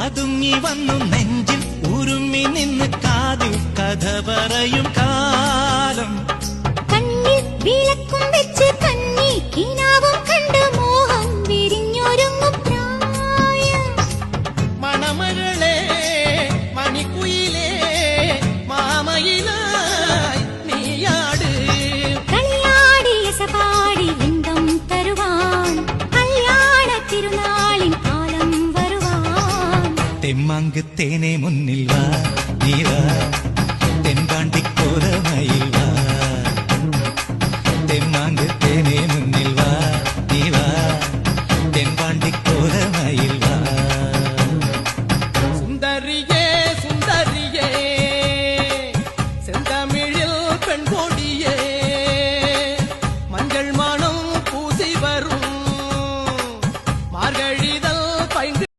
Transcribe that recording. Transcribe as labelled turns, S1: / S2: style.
S1: പതുങ്ങി വന്നു നെഞ്ചിൽ ഉരുമ്മി നിന്ന് കാതിൽ കഥ പറയും കാലം.
S2: കണ്ണിൽ വിളക്കും വെച്ച് കണ്ണി കിനാവും കണ്ട് മോഹം വിരിഞ്ഞൊരുങ്ങും പ്രായം.
S1: മണമകളെ മണിക്കുയിലേ മാമയിലായി നീയാട്.
S2: കളിയാടിയ സപാടി ഇന്തം തരുവാൻ കല്യാണ തിരുനാളിൻ കാലം വരുവാൻ.
S1: തെമ്മാങ്ക് തേനെ മുന്നിൽ വാ നീ വാ, തെൻപാണ്ടിക്കോരമയിൽ വാ.